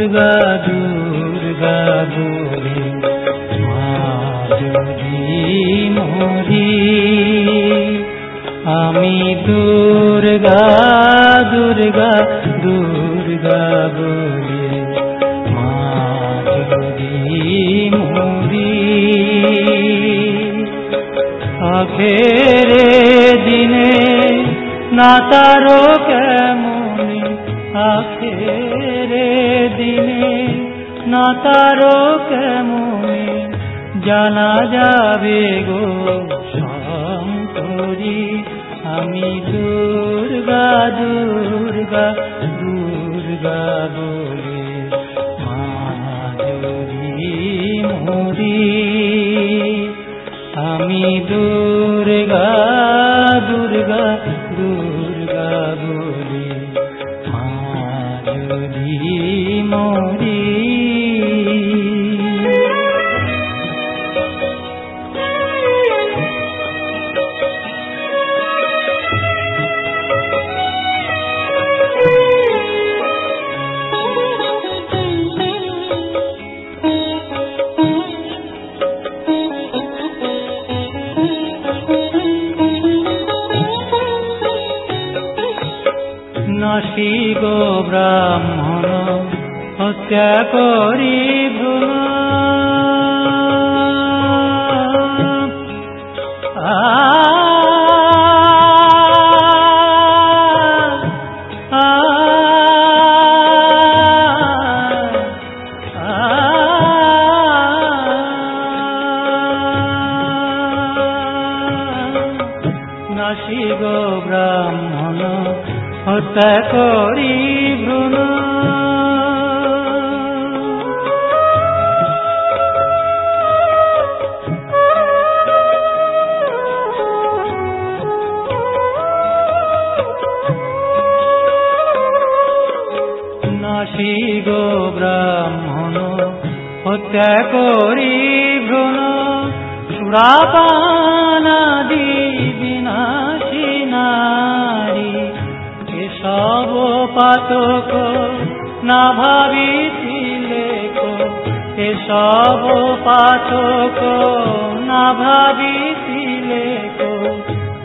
দুর্গা দুর্গা বলে মা যদি মরি আমি দুর্গা দুর্গা দুর্গা বলে মা যদি মরি আখেরে দিনে না তারো কেমন আখেরে দিনে না তারো কেমন জানা যাবে গো শঙ্করী আমি দুর্গা দুর্গা দুর্গা বলে মা যদি মরি আমি দুর্গা দুর্গা দুর্গা বলে মা যদি মরি নাসিক ব্রাহ্মণ হত্যা করি ভ্রূণ নাসিক ব্রাহ্মণ হত্যা করি ভ্রূণ নাসিক ব্রাহ্মণ হত্যা করি ভ্রূণ সুরাপানাদি বিনাশী নারী সব পাতক না ভাবিছিলে এসব পাতক না ভাবিছিলে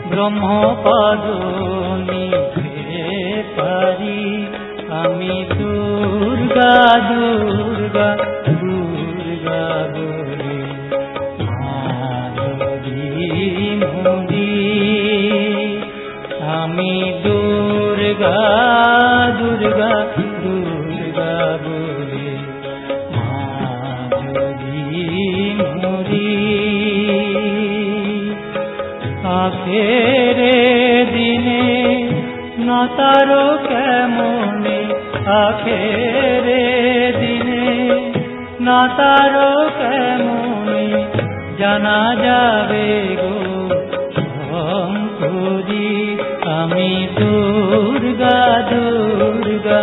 ব্রহ্মপদ নিতে পারি আমি দুর্গা দুর্গা দুর্গা বলে মা যদি মরি আমি দুর্গা দুর্গা দুর্গা বলে মা যদি মরি আখেরে দিনে না তারো কেমন আখেরে দিনে না তারো কেমন জানা যাবে গো শঙ্করী আমি দুর্গা দুর্গা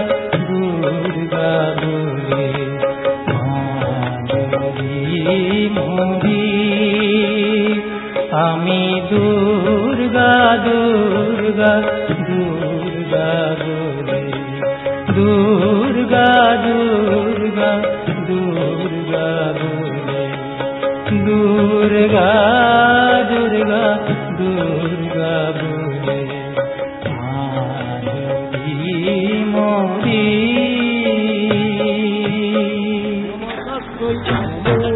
দুর্গা বলে মা যদি মরি আমি দুর্গা দুর্গা দুর্গা বলে দুর্গা দুর্গা দুর্গা বলে দুর্গা দুর্গা দুর্গা বলে মা যদি মরি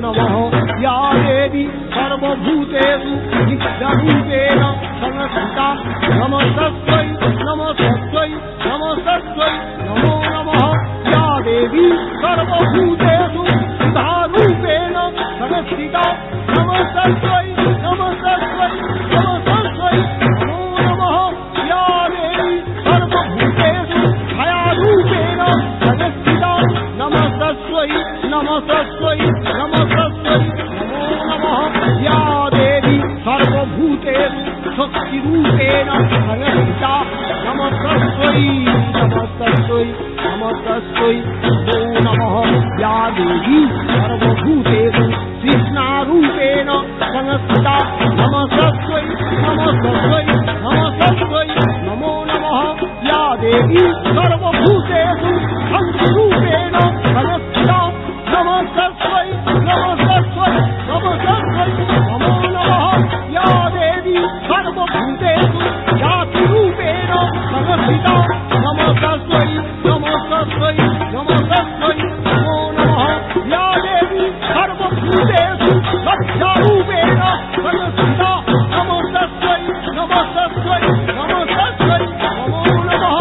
নমঃ ইয়া দেবী সর্বভূতেষু নিত্যরূপেণ সংস্থিতা নমস্তস্मै নমস্তস্मै নমস্তস্मै নমো নমঃ ইয়া দেবী সর্বভূতেষু নিত্যরূপেণ সংস্থিতা নমস্তস্मै নমস্তস্मै নমস্তস্मै নমো নমঃ ইয়া দেবী সর্বভূতেষু ছায়ারূপেণ সংস্থিতা নমস্তস্मै নমস্তস্मै নমস্তস্मै নমো নমঃ ইয়া দেবী সর্বভূতেষু শক্তিরূপেণ সংস্থিতা নমস্তস্मै নমস্তস্मै নমস্তস্मै নমো নমঃ ইয়া দেবী সর্বভূতেষু কৃষ্ণারূপেণ সংস্থিতা নমস্তস্मै নমস্তস্मै নমস্তস্मै নমো নমঃ ইয়া দেবী সর্বভূতেষু শক্তিরূপেণ সংস্থিতা देवी सर्वभूतेषु जातिरूपेण संस्थिता नमस्तस्यै नमस्तस्यै नमस्तस्यै नमो नमः या देवी सर्वभूतेषु सत्यारूपेण संस्थिता नमस्तस्यै नमस्तस्यै नमस्तस्यै नमो नमः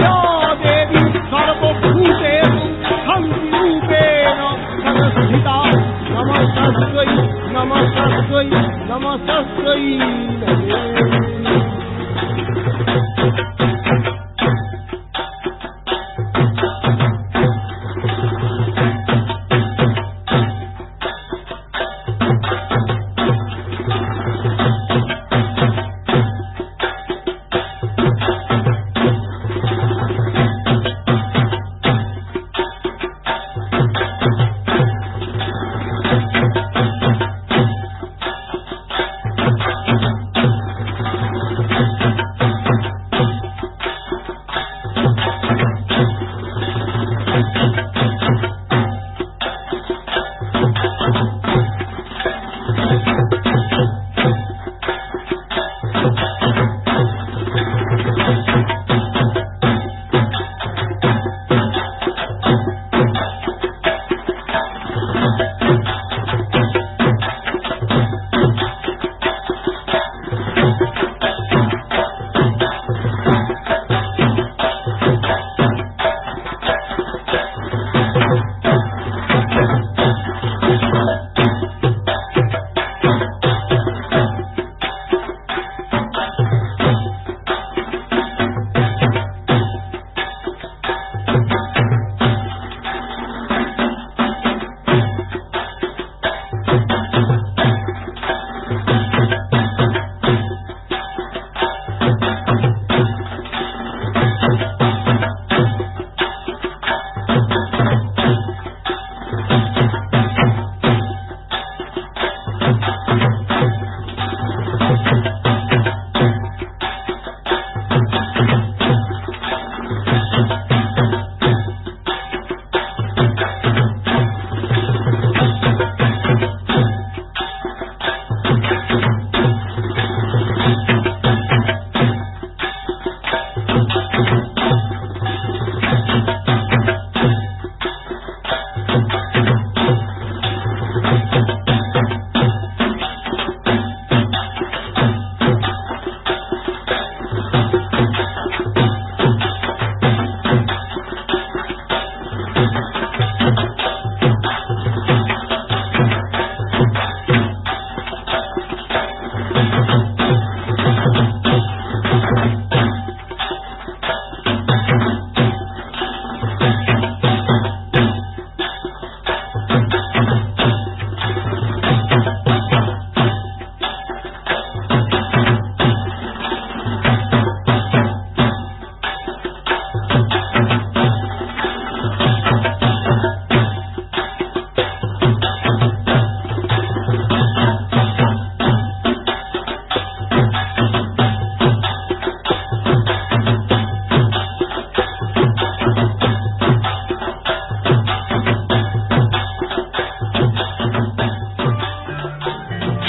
या देवी सर्वभूतेषु शान्तिरूपेण संस्थिता नमस्तस्यै नमस्तस्यै नमस्तस्यै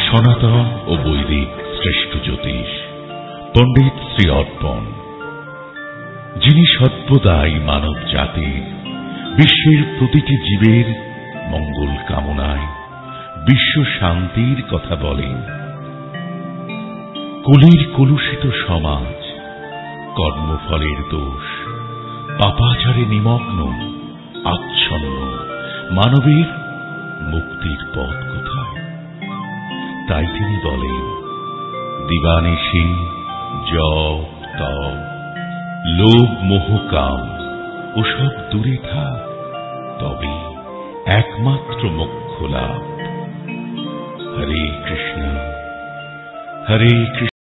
সনাতন ও বৈদিক শ্রেষ্ঠ জ্যোতিষ পণ্ডিত শ্রী অর্পণ, যিনি সর্বদাই মানব জাতির, বিশ্বের প্রতিটি জীবের মঙ্গল কামনায় বিশ্ব শান্তির কথা বলেন। কলির কলুষিত সমাজ, কর্মফলের দোষ, পাপাচারে নিমগ্ন আচ্ছন্ন মানবের মুক্তির পথ কোথায়? তাই তিনি বলেন, দিবানিশি জপ তপ লোভ মোহ কাম ওসব দূরে থাক, তবে একমাত্র মোক্ষ লাভ। হরে কৃষ্ণ হরে কৃষ্ণ।